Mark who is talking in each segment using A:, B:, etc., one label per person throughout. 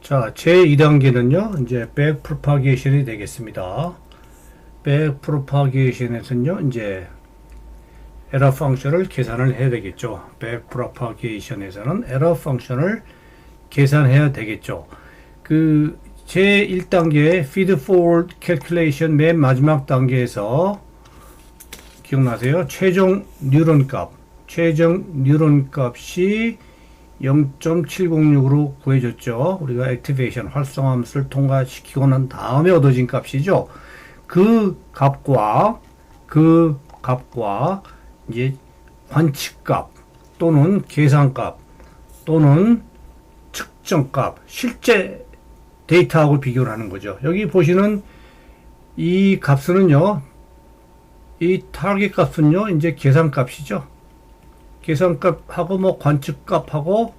A: 자, 제2단계는요, 이제 back propagation이 되겠습니다. back propagation에서는요, 이제 error function을 계산을 해야 되겠죠. back propagation에서는 error function을 계산해야 되겠죠. 그 제1단계 feed forward calculation 맨 마지막 단계에서 기억나세요? 최종 뉴런 값이 0.706으로 구해줬죠. 우리가 액티베이션 활성함수를 통과시키고 난 다음에 얻어진 값이죠. 그 값과 이제 관측값 또는 계산값 또는 측정값 실제 데이터하고 비교를 하는 거죠. 여기 보시는 이 값은요, 이 타겟 값은요, 이제 계산값이죠. 계산값하고 뭐 관측값하고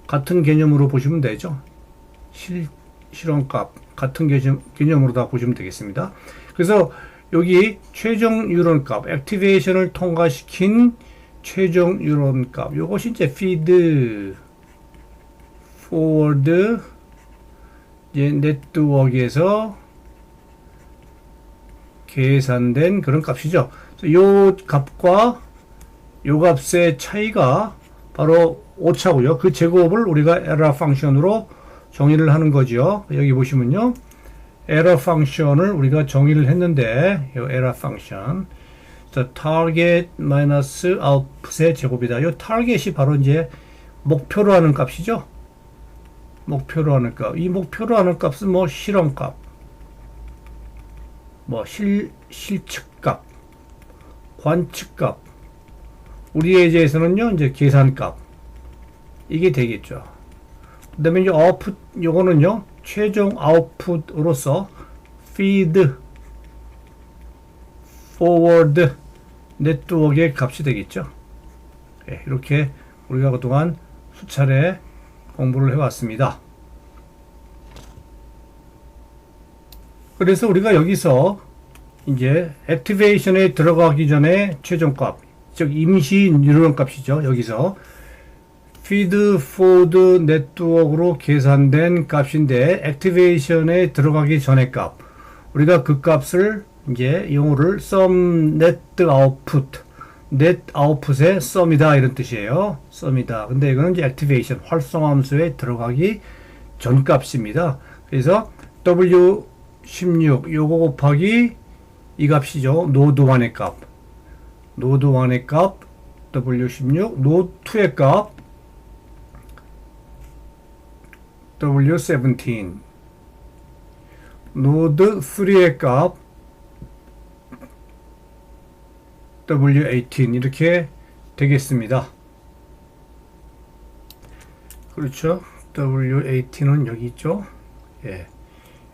A: 같은 개념으로 보시면 되죠. 실험값 같은 개념으로 다 보시면 되겠습니다. 그래서 여기 최종 유론값, 액티베이션을 통과시킨 최종 유론값, 요것이 이제 feed forward 이제 네트워크에서 계산된 그런 값이죠. 요 값과 요 값의 차이가 바로 오차고요. 그 제곱을 우리가 error function으로 정의를 하는 거죠. 여기 보시면요. error function을 우리가 정의를 했는데, 요 error function. target 마이너스 output의 제곱이다. 요 target이 바로 이제 목표로 하는 값이죠. 목표로 하는 값. 이 목표로 하는 값은 뭐 실험값, 뭐 실측값, 관측값, 우리 예제에서는요, 이제 계산값. 이게 되겠죠. 그 다음에 이제 아웃풋, 요거는요, 최종 아웃풋으로서 feed forward 네트워크의 값이 되겠죠. 네, 이렇게 우리가 그동안 수차례 공부를 해왔습니다. 그래서 우리가 여기서 이제 액티베이션에 들어가기 전에 최종값, 즉 임시 뉴런 값이죠. 여기서 feed forward 네트워크로 계산된 값인데 액티베이션에 들어가기 전의 값, 우리가 그 값을 이제 용어를 sum net output, net output의 sum이다 이런 뜻이에요. sum이다. 근데 이거는 이제 액티베이션 활성함수에 들어가기 전 값입니다. 그래서 W16 요거 곱하기 이 값이죠. 노드 1의 값, 노드 1의 값 W16, 노드 2의 값 W17, 노드 3의 값 W18 이렇게 되겠습니다. 그렇죠. W18은 여기 있죠. 예.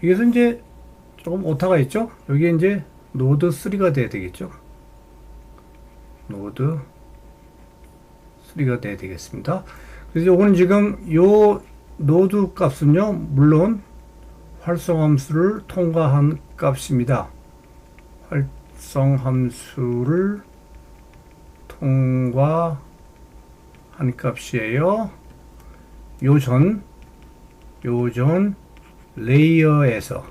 A: 여기서 이제 조금 오타가 있죠. 여기 이제 노드 3가 돼야 되겠죠. 노드 3가 돼야 되겠습니다. 그래서 요거는 지금 요 노드 값은요, 물론 활성함수를 통과한 값입니다. 활성함수를 통과한 값이에요. 요전 레이어에서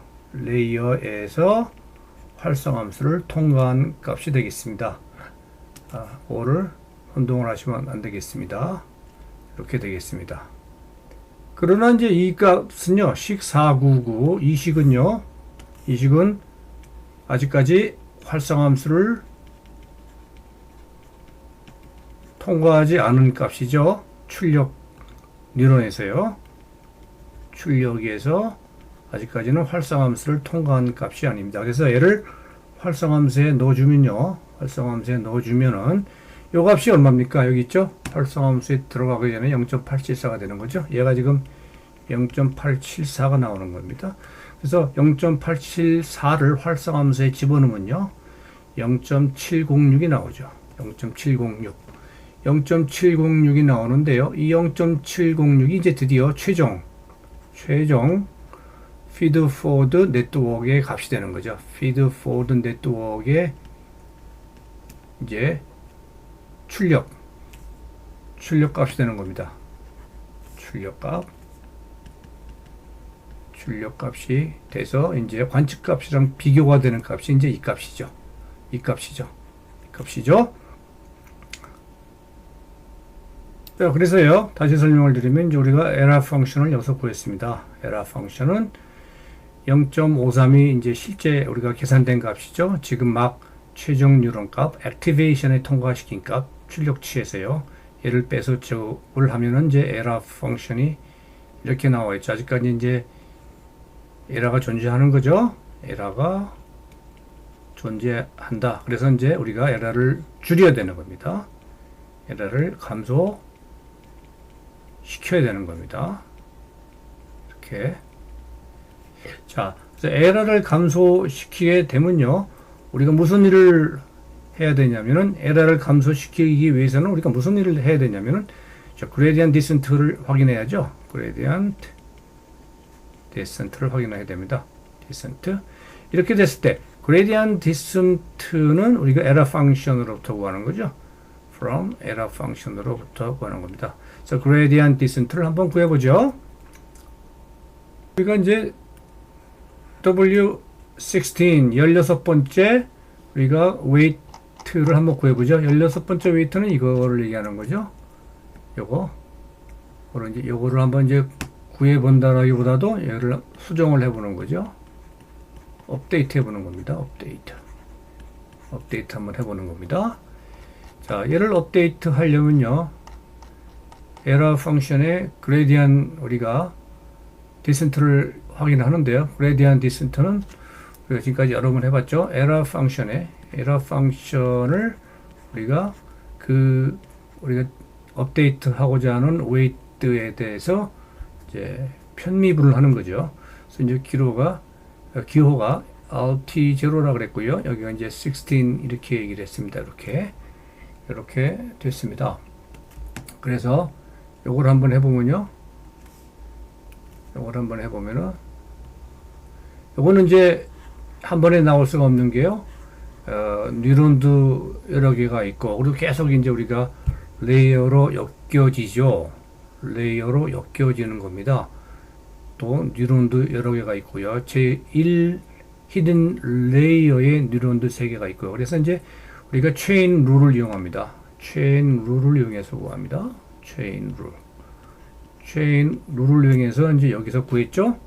A: 활성함수를 통과한 값이 되겠습니다. 그거를 혼동을 하시면 안 되겠습니다. 이렇게 되겠습니다. 그러나 이제 이 값은요, 식 499, 이 식은 아직까지 활성함수를 통과하지 않은 값이죠. 출력 뉴런에서요. 출력에서 아직까지는 활성함수를 통과한 값이 아닙니다. 그래서 얘를 활성함수에 넣어주면은 요 값이 얼마입니까? 여기 있죠? 활성함수에 들어가기 전에 0.874가 되는 거죠. 얘가 지금 0.874가 나오는 겁니다. 그래서 0.874를 활성함수에 집어넣으면요, 0.706이 나오죠. 0.706이 나오는데요. 이 0.706이 이제 드디어 최종 feed forward 네트워크의 값이 되는 거죠. feed forward 네트워크의 이제 출력 값이 되는 겁니다. 출력값. 출력값이 돼서 이제 관측값이랑 비교가 되는 값이 이제 이 값이죠. 이 값이죠. 이 값이죠. 자, 그래서요, 다시 설명을 드리면, 이제 우리가 에러 펑션을 여기서 구했습니다. 에러 펑션은 0.532 이제 실제 우리가 계산된 값이죠. 지금 막 최종 뉴런 값, 액티베이션에 통과시킨 값, 출력치에서요. 얘를 빼서 저걸 하면은 이제 에러 펑션이 이렇게 나와 있죠. 아직까지 이제 에러가 존재하는 거죠. 에러가 존재한다. 그래서 이제 우리가 에러를 줄여야 되는 겁니다. 에러를 감소 시켜야 되는 겁니다. 이렇게. 자, 그래서 에러를 감소시키게 되면요, 우리가 무슨 일을 해야 되냐면은, 에러를 감소시키기 위해서는 우리가 무슨 일을 해야 되냐면은, 자, 그레디언트 디센트를 확인해야죠. 그레디언트 디센트를 확인해야 됩니다. 디센트. 이렇게 됐을 때, 그레디언트 디센트는 우리가 에러 펑션으로부터 구하는 거죠. from 에러 펑션으로부터 구하는 겁니다. 그래서 gradient descent를 한번 구해보죠. 우리가 이제 W16 16번째 우리가 weight를 한번 구해보죠. 16번째 weight는 이거를 얘기하는 거죠. 요거를 한번 이제 구해본다라기보다도 얘를 수정을 해보는 거죠. 업데이트 해보는 겁니다. 업데이트 한번 해보는 겁니다. 자, 얘를 업데이트 하려면요, 에러 펑션의 그레디언 우리가 디센트를 확인하는데요. 그레디언 디센트는 우리가 지금까지 여러 번 해봤죠. 에러 펑션을 우리가 우리가 업데이트하고자 하는 웨이트에 대해서 이제 편미분을 하는 거죠. 그래서 이제 기호가 RT0라 그랬고요. 여기가 이제 16 이렇게 얘기를 했습니다. 이렇게 됐습니다. 그래서 요걸 한번 해보면요. 요거는 이제 한 번에 나올 수가 없는 게요. 뉴런도 여러 개가 있고, 그리고 계속 이제 우리가 레이어로 엮여지는 겁니다. 또 뉴런도 여러 개가 있고요. 제1 히든 레이어의 뉴런도 3개가 있고요. 그래서 이제 우리가 체인 룰을 이용합니다. 체인 룰을 이용해서 구합니다. 체인 룰을 이용해서 이제 여기서 구했죠.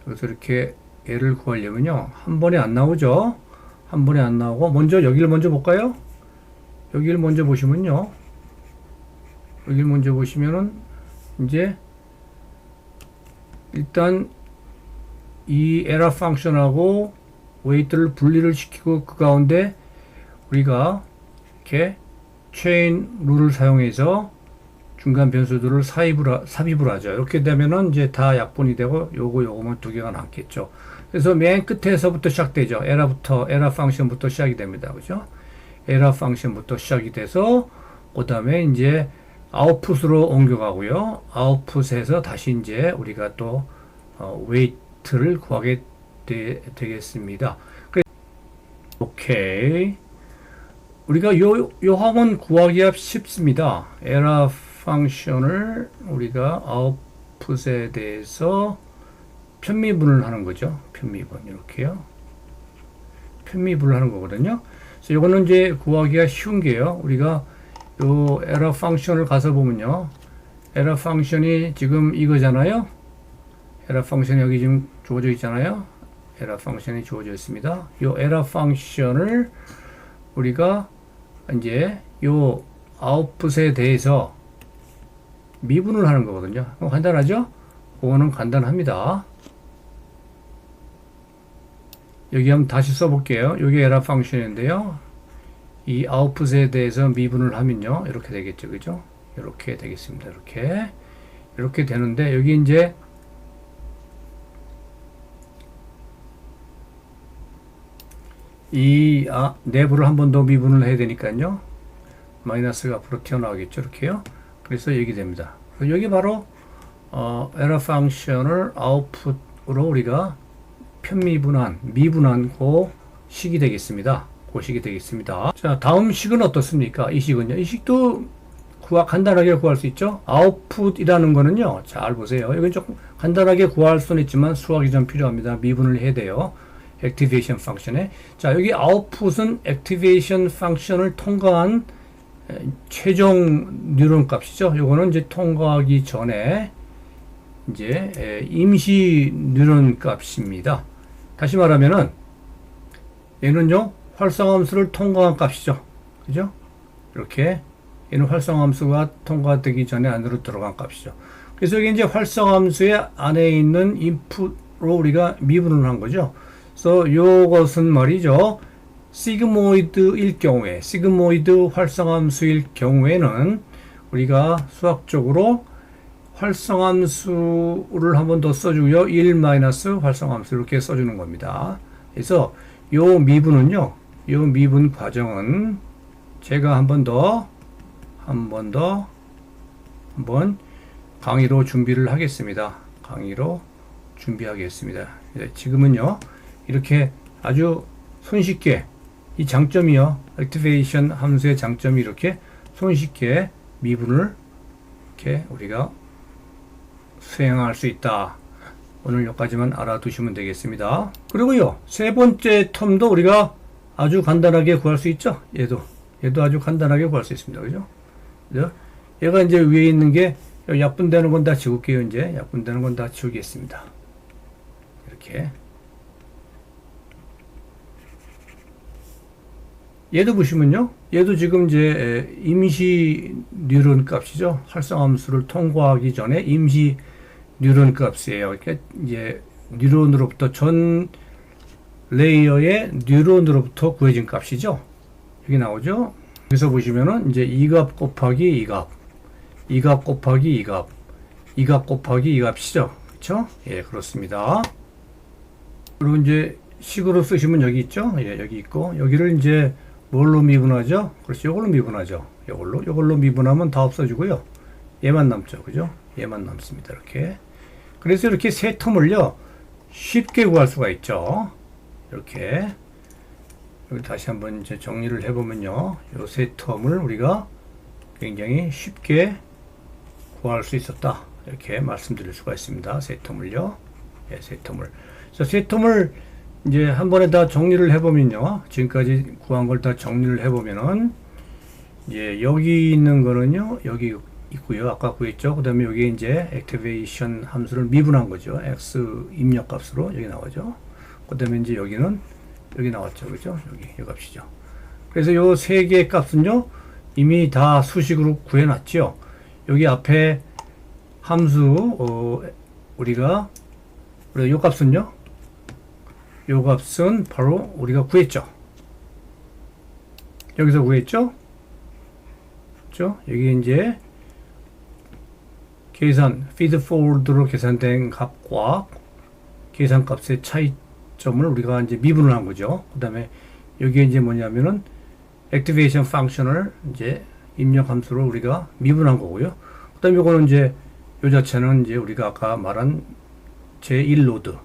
A: 그래서 이렇게 얘를 구하려면요, 한 번에 안 나오죠. 한 번에 안 나오고, 먼저 여기를 먼저 볼까요? 여기를 먼저 보시면요, 이제 일단 이 에러 펑션하고 웨이트를 분리를 시키고, 그 가운데 우리가 이렇게 체인 룰을 사용해서 중간 변수들을 삽입을 하죠. 이렇게 되면은 이제 다 약분이 되고, 요거만 두 개가 남겠죠. 그래서 맨 끝에서부터 시작되죠. 에러 펑션부터 시작이 됩니다. 그죠? 에러 펑션부터 시작이 돼서, 그 다음에 이제 아웃풋으로 옮겨가고요. 아웃풋에서 다시 이제 우리가 또, 웨이트를 구하게 되겠습니다. 오케이. 우리가 요 함은 구하기가 쉽습니다. 에러 펑션을 우리가 아웃풋에 대해서 편미분을 하는 거죠. 이렇게요. 편미분을 하는 거거든요. 그래서 요거는 이제 구하기가 쉬운 게요. 우리가 요 에러 펑션을 가서 보면요, 에러 펑션이 지금 이거잖아요. 에러 펑션이 여기 지금 주어져 있잖아요. 에러 펑션이 주어져 있습니다. 요 에러 펑션을 우리가 이제 요 아웃풋에 대해서 미분을 하는 거거든요. 간단하죠? 그거는 간단합니다. 여기 한번 다시 써볼게요. 여기 에러 펑션인데요, 이 아웃풋에 대해서 미분을 하면요, 이렇게 되겠죠. 그죠? 이렇게 되겠습니다. 이렇게 되는데, 여기 이제 이 내부를 한 번 더 미분을 해야 되니까요, 마이너스가 앞으로 튀어나오겠죠. 이렇게요. 그래서 여기 됩니다. 여기 바로 에러 펑션을 아웃풋으로 우리가 미분한 그 식이 되겠습니다. 자, 다음 식은 어떻습니까? 이 식은요. 이 식도 간단하게 구할 수 있죠. 아웃풋이라는 거는요, 잘 보세요. 이건 조금 간단하게 구할 수는 있지만 수학이 좀 필요합니다. 미분을 해야 돼요. 액티베이션 펑션에. 자, 여기 아웃풋은 액티베이션 펑션을 통과한 최종 뉴런 값이죠. 요거는 이제 통과하기 전에 이제 임시 뉴런 값입니다. 다시 말하면은 얘는요, 활성함수를 통과한 값이죠. 그죠? 이렇게 얘는 활성함수가 통과되기 전에 안으로 들어간 값이죠. 그래서 이게 이제 활성함수의 안에 있는 인풋으로 우리가 미분을 한 거죠. 그래서 요것은 말이죠. 시그모이드일 경우에, 시그모이드 활성함수일 경우에는 우리가 수학적으로 활성함수를 한 번 더 써주고요. 1 마이너스 활성함수 이렇게 써주는 겁니다. 그래서 요 미분은요, 요 미분 과정은 제가 한 번 강의로 준비를 하겠습니다. 강의로 준비하겠습니다. 지금은요, 이렇게 아주 손쉽게 이 장점이요, 액티베이션 함수의 장점이 이렇게 손쉽게 미분을 이렇게 우리가 수행할 수 있다. 오늘 여기까지만 알아두시면 되겠습니다. 그리고요, 세 번째 텀도 우리가 아주 간단하게 구할 수 있죠. 얘도 아주 간단하게 구할 수 있습니다. 그죠? 얘가 이제 위에 있는 게 약분되는 건 다 지울게요. 이제 약분되는 건 다 지우겠습니다. 이렇게. 얘도 보시면요, 얘도 지금 이제 임시 뉴런 값이죠. 활성함수를 통과하기 전에 임시 뉴런 값이에요. 그러니까 이제 뉴런으로부터 전 레이어의 뉴런으로부터 구해진 값이죠. 여기 나오죠. 그래서 보시면은 이제 이 값 곱하기 이 값, 이 값 곱하기 이 값, 이 값 곱하기 이 값이죠. 그렇죠? 예, 그렇습니다. 그리고 이제 식으로 쓰시면 여기 있죠. 예, 여기 있고 여기를 이제 뭘로 미분하죠? 그렇죠. 이걸로 미분하죠. 이걸로 미분하면 다 없어지고요. 얘만 남죠. 그죠? 얘만 남습니다. 이렇게. 그래서 이렇게 세 텀을요, 쉽게 구할 수가 있죠. 이렇게. 여기 다시 한번 이제 정리를 해보면요, 요 세 텀을 우리가 굉장히 쉽게 구할 수 있었다. 이렇게 말씀드릴 수가 있습니다. 세 텀을요. 예, 세 텀을. 그래서 세 텀을 이제 한 번에 다 정리를 해보면요, 지금까지 구한 걸 다 정리를 해보면은, 이제 여기 있는 거는요, 여기 있고요. 아까 구했죠. 그 다음에 여기 이제 액티베이션 함수를 미분한 거죠. x 입력 값으로 여기 나오죠. 그 다음에 이제 여기는 여기 나왔죠. 그죠? 여기 이 값이죠. 그래서 요 세 개의 값은요, 이미 다 수식으로 구해놨죠. 여기 앞에 함수, 우리가 요 값은요, 요 값은 바로 우리가 구했죠. 여기서 구했죠? 그렇죠? 여기 이제 계산, feed forward로 계산된 값과 계산값의 차이점을 우리가 이제 미분을 한 거죠. 그 다음에 여기에 이제 뭐냐면은 activation function을 이제 입력 함수로 우리가 미분한 거고요. 그 다음에 이거는 이제 요 자체는 이제 우리가 아까 말한 제1노드,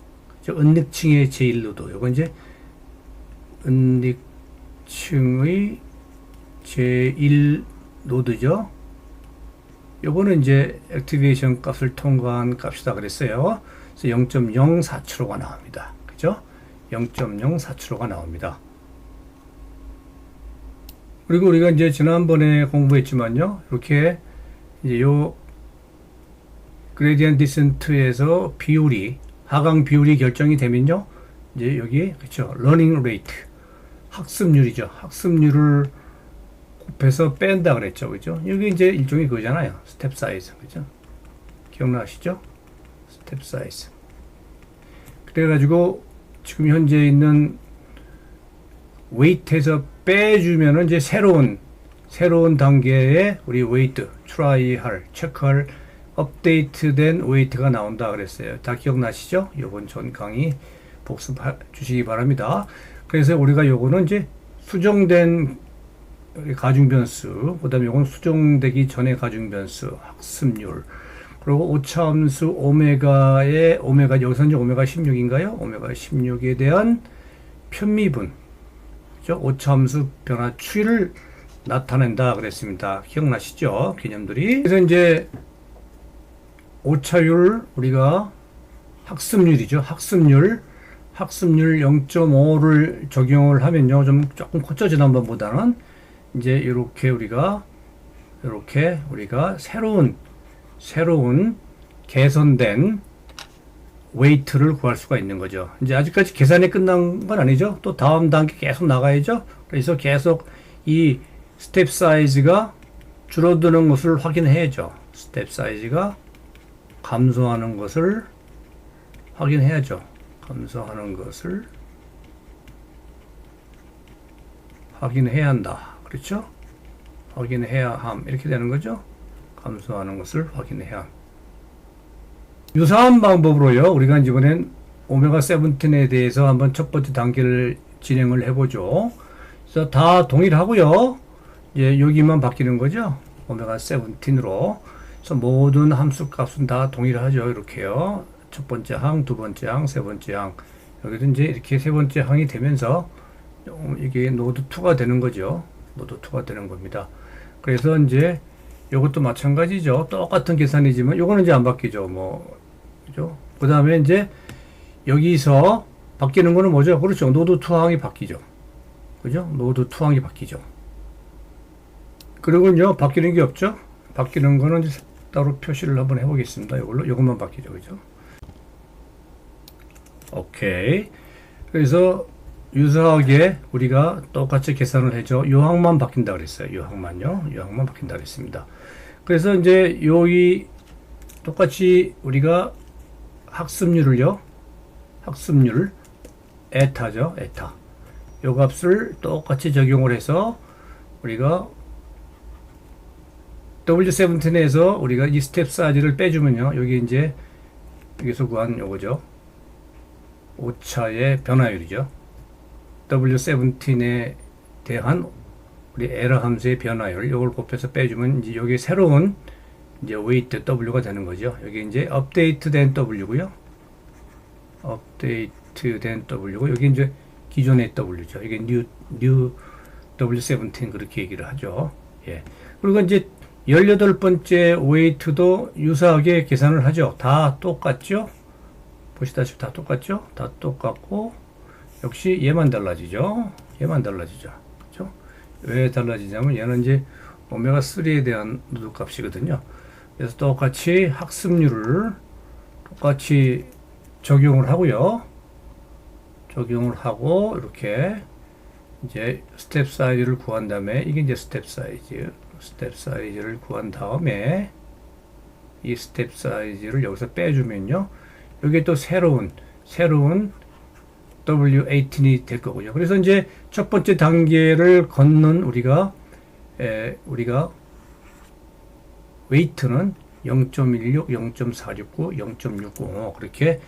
A: 은닉층의 제1노드, 요건 이제 은닉층의 제1노드죠. 요거는 이제 액티베이션 값을 통과한 값이다 그랬어요. 그래서 0.0475가 나옵니다. 그죠? 0.0475가 나옵니다. 그리고 우리가 이제 지난번에 공부했지만요, 이렇게 이제 요 그레디언트 디센트에서 비율이, 하강 비율이 결정이 되면요, 이제 여기, 그쵸, 러닝 레이트, 학습률이죠. 학습률을 곱해서 뺀다 그랬죠. 그죠? 여기 이제 일종의 그거잖아요. 스텝 사이즈. 그죠? 기억나시죠? 스텝 사이즈. 그래가지고 지금 현재 있는 웨이트에서 빼주면은 이제 새로운 단계의 우리 웨이트, 트라이할, 체크할 업데이트된 웨이트가 나온다 그랬어요. 다 기억나시죠? 요번 전 강의 복습해 주시기 바랍니다. 그래서 우리가 요거는 이제 수정된 가중변수, 그 다음에 요건 수정되기 전에 가중변수, 학습률, 그리고 오차함수 오메가의 여기서 이제 오메가 16인가요? 오메가 16에 대한 편미분, 그죠? 오차함수 변화 추이를 나타낸다 그랬습니다. 기억나시죠? 개념들이. 그래서 이제 오차율 우리가 학습률이죠. 학습률 0.5를 적용을 하면요. 좀 조금 커져 지난번보다는 이제 이렇게 우리가 새로운 개선된 웨이트를 구할 수가 있는 거죠. 이제 아직까지 계산이 끝난 건 아니죠. 또 다음 단계 계속 나가야죠. 그래서 계속 이 스텝 사이즈가 줄어드는 것을 확인해야죠. 스텝 사이즈가 감소하는 것을 확인해야죠. 감소하는 것을 확인해야 한다. 그렇죠? 확인해야 함. 이렇게 되는 거죠. 감소하는 것을 확인해야 함. 유사한 방법으로요. 우리가 이번엔 오메가 17에 대해서 한번 첫 번째 단계를 진행을 해보죠. 그래서 다 동일하고요. 이제 여기만 바뀌는 거죠. 오메가 17으로. 그래서 모든 함수 값은 다 동일하죠. 이렇게요. 첫 번째 항, 두 번째 항, 세 번째 항. 여기도 이제 이렇게 세 번째 항이 되면서 이게 노드 2가 되는 거죠. 노드 2가 되는 겁니다. 그래서 이제 이것도 마찬가지죠. 똑같은 계산이지만 요거는 이제 안 바뀌죠. 그죠? 그 다음에 이제 여기서 바뀌는 거는 뭐죠? 그렇죠. 노드 2 항이 바뀌죠. 그죠? 노드 2 항이 바뀌죠. 그리고요, 바뀌는 게 없죠? 바뀌는 거는 이제 따로 표시를 한번 해보겠습니다. 요것만 바뀌죠. 그죠? 오케이. 그래서 유사하게 우리가 똑같이 계산을 해줘. 요 항만 바뀐다 그랬어요. 요 항만요. 요 항만 바뀐다 그랬습니다. 그래서 이제 여기 똑같이 우리가 학습률 에타죠. 에타. 요 값을 똑같이 적용을 해서 우리가 W17에서 우리가 이 스텝 사이즈를 빼주면요. 여기 이제 여기서 구한 요거죠. 오차의 변화율이죠. W17에 대한 우리 에러 함수의 변화율, 요걸 곱해서 빼주면 이제 여기 새로운 이제 웨이트 W가 되는 거죠. 여기 이제 업데이트된 W고요. 업데이트된 W고 여기 이제 기존의 W죠. 이게 new W17 그렇게 얘기를 하죠. 예. 그리고 이제 18번째 웨이트도 유사하게 계산을 하죠. 다 똑같죠? 보시다시피 다 똑같죠? 다 똑같고 역시 얘만 달라지죠. 그렇죠? 왜 달라지냐면 얘는 이제 오메가 3에 대한 노드 값이거든요. 그래서 똑같이 학습률을 똑같이 적용을 하고요. 적용을 하고 이렇게 이제 스텝 사이즈를 구한 다음에 이게 이제 스텝 사이즈를 구한 다음에 이 스텝 사이즈를 여기서 빼주면요. 여기에 또 새로운 W18이 될 거고요. 그래서 이제 첫 번째 단계를 걷는 우리가 웨이트는 0.16, 0.469, 0.605 그렇게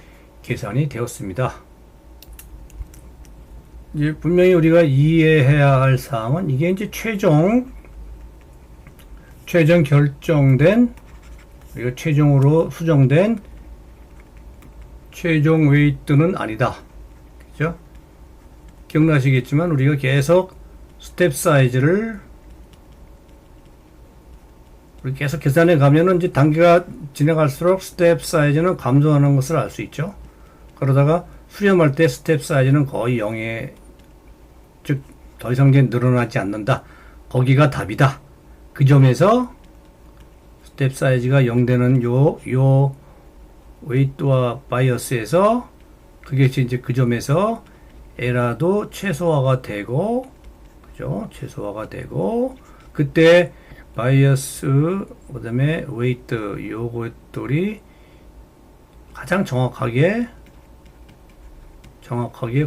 A: 계산이 되었습니다. 이제 분명히 우리가 이해해야 할 사항은 이게 이제 최종 결정된 우리가 최종으로 수정된 최종 웨이트는 아니다. 그죠? 기억나시겠지만 우리가 계속 스텝 사이즈를 계속 계산해 가면은 이제 단계가 진행할수록 스텝 사이즈는 감소하는 것을 알 수 있죠. 그러다가 수렴할 때 스텝 사이즈는 거의 0에 즉 더 이상 이제 늘어나지 않는다. 거기가 답이다. 그 점에서 스텝 사이즈가 0 되는 요 웨이트와 바이어스에서 그게 이제 그 점에서 에라도 최소화가 되고 그죠? 최소화가 되고 그때 바이어스 그다음에 웨이트 요것들이 가장 정확하게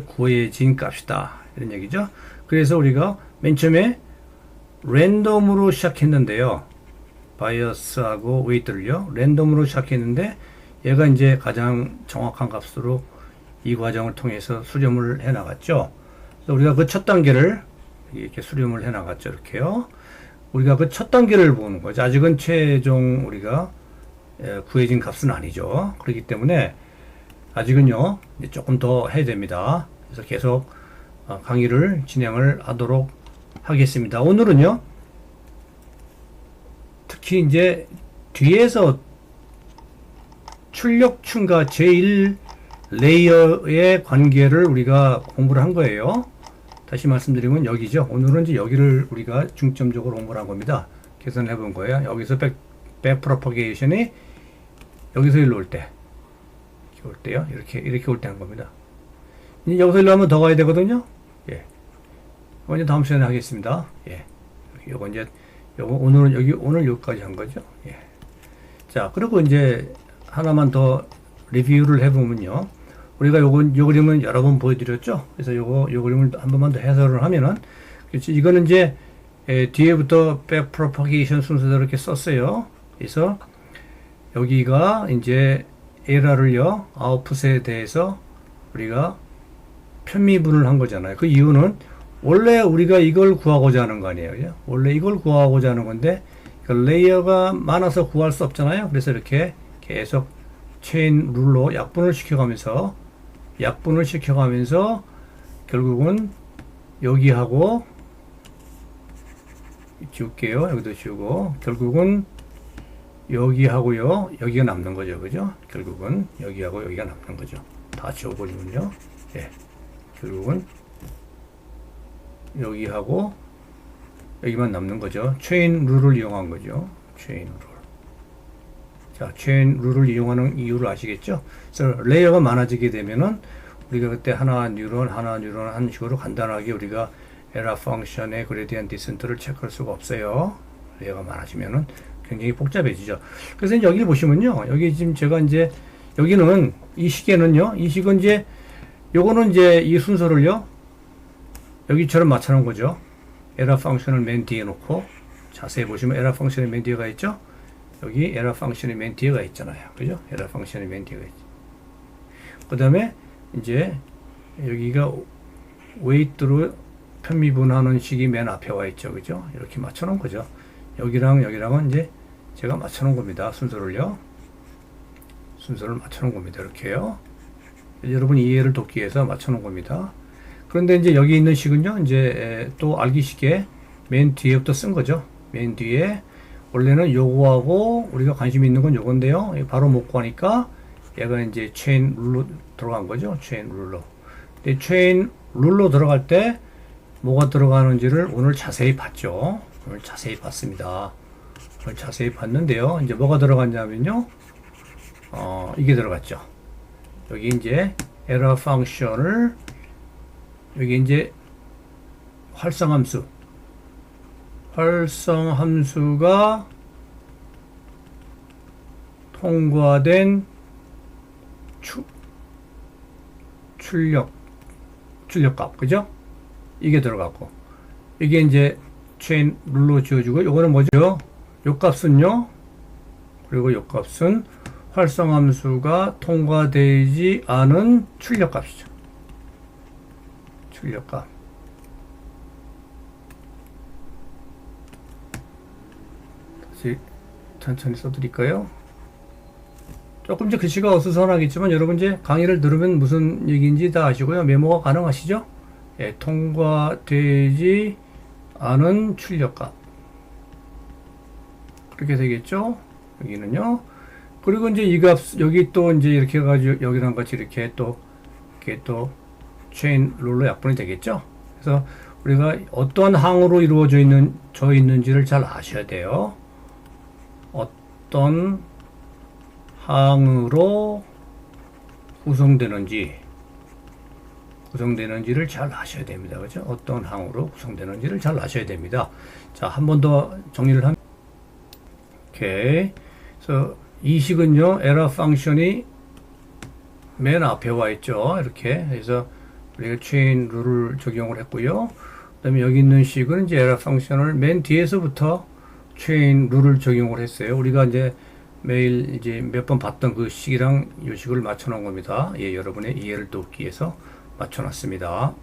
A: 구해진 값이다. 이런 얘기죠. 그래서 우리가 맨 처음에 랜덤으로 시작했는데요. 바이어스하고 웨이트를요. 랜덤으로 시작했는데 얘가 이제 가장 정확한 값으로 이 과정을 통해서 수렴을 해 나갔죠. 그래서 우리가 그 첫 단계를 이렇게 수렴을 해 나갔죠. 이렇게요. 우리가 그 첫 단계를 보는 거죠. 아직은 최종 우리가 구해진 값은 아니죠. 그렇기 때문에 아직은요, 조금 더 해야 됩니다. 그래서 계속 강의를 진행을 하도록 하겠습니다. 오늘은요, 특히 이제 뒤에서 출력층과 제1 레이어의 관계를 우리가 공부를 한 거예요. 다시 말씀드리면 여기죠. 오늘은 이제 여기를 우리가 중점적으로 공부를 한 겁니다. 계산해 본 거예요. 여기서 백 프로퍼게이션이 여기서 일로 올 때, 이렇게 올 때요. 이렇게 올 때 한 겁니다. 이제 여기서 일로 하면 더 가야 되거든요. 예. 이거 이제 다음 시간에 하겠습니다. 예. 요거 이제 요거 오늘 여기까지 한 거죠. 예. 자, 그리고 이제 하나만 더 리뷰를 해보면요. 우리가 요 그림은 여러 번 보여드렸죠. 그래서 요 그림을 한 번만 더 해설을 하면은, 그렇지. 이거는 이제 뒤에부터 백 프로퍼게이션 순서대로 이렇게 썼어요. 그래서 여기가 이제 에러를요, 아웃풋에 대해서 우리가 편미분을 한 거잖아요. 그 이유는 원래 우리가 이걸 구하고자 하는 거 아니에요. 그죠? 원래 이걸 구하고자 하는 건데, 그 레이어가 많아서 구할 수 없잖아요. 그래서 이렇게 계속 체인 룰로 약분을 시켜가면서 결국은 여기하고 지울게요. 여기도 지우고 결국은 여기하고요. 여기가 남는 거죠. 그죠? 결국은 여기하고 여기가 남는 거죠. 다 지워버리면요. 예. 결국은 여기하고 여기만 남는 거죠. 체인 룰을 이용한 거죠. 체인 룰. 자, 체인 룰을 이용하는 이유를 아시겠죠? 그래서 레이어가 많아지게 되면은 우리가 그때 하나 뉴런 하는 식으로 간단하게 우리가 에러 펑션의 그레디언트 디센트를 체크할 수가 없어요. 레이어가 많아지면은 굉장히 복잡해지죠. 그래서 이제 여기를 보시면요. 여기 지금 제가 이제 여기는 이 식은 이제 요거는 이제 이 순서를요. 여기처럼 맞춰놓은 거죠. 에러 펑션을 맨 뒤에 놓고 자세히 보시면 에러 펑션이 맨 뒤에가 있죠. 여기 에러 펑션이 맨 뒤에가 있잖아요. 그죠? 에러 펑션이 맨 뒤에가 있죠. 그 다음에 이제 여기가 웨이트로 편미분하는 식이 맨 앞에 와 있죠. 그죠? 이렇게 맞춰놓은 거죠. 여기랑은 이제 제가 맞춰놓은 겁니다. 순서를 맞춰놓은 겁니다. 이렇게요. 여러분 이해를 돕기 위해서 맞춰놓은 겁니다. 그런데 이제 여기 있는 식은요, 이제 또 알기 쉽게 맨 뒤에부터 쓴 거죠. 맨 뒤에 원래는 요거하고 우리가 관심 있는 건 요건데요. 바로 못 구하니까 얘가 이제 체인 룰로 들어간 거죠. 체인 룰로. 근데 체인 룰로 들어갈 때 뭐가 들어가는지를 오늘 자세히 봤죠. 오늘 자세히 봤습니다. 오늘 자세히 봤는데요. 이제 뭐가 들어갔냐면요. 이게 들어갔죠. 여기 이제 에러 펑션을 여기 이제 활성함수가 통과된 출력값, 그죠? 이게 들어갔고, 이게 이제 체인 룰로 지어주고, 요거는 뭐죠? 요 값은요, 그리고 요 값은 활성함수가 통과되지 않은 출력값이죠. 출력값. 다시 천천히 써드릴까요? 조금 이제 글씨가 어수선하겠지만 여러분 이제 강의를 들으면 무슨 얘기인지 다 아시고요. 메모가 가능하시죠? 예, 통과되지 않은 출력값. 그렇게 되겠죠? 여기는요. 그리고 이제 이 값, 여기 또 이제 이렇게 해가지고 여기랑 같이 이렇게 또 체인 룰로 약분이 되겠죠? 그래서 우리가 어떠한 항으로 이루어져 있는지를 잘 아셔야 돼요. 어떤 항으로 구성되는지를 잘 아셔야 됩니다. 그죠? 어떤 항으로 구성되는지를 잘 아셔야 됩니다. 자, 한 번 더 정리를 하면, 오케이. 그래서 이 식은요, 에러 펑션이 맨 앞에 와 있죠. 이렇게. 그래서 우리가 체인 룰을 적용을 했고요. 그 다음에 여기 있는 식은 이제 에러 펑션을 맨 뒤에서부터 체인 룰을 적용을 했어요. 우리가 이제 매일 이제 몇 번 봤던 그 식이랑 이 식을 맞춰 놓은 겁니다. 예, 여러분의 이해를 돕기 위해서 맞춰 놨습니다.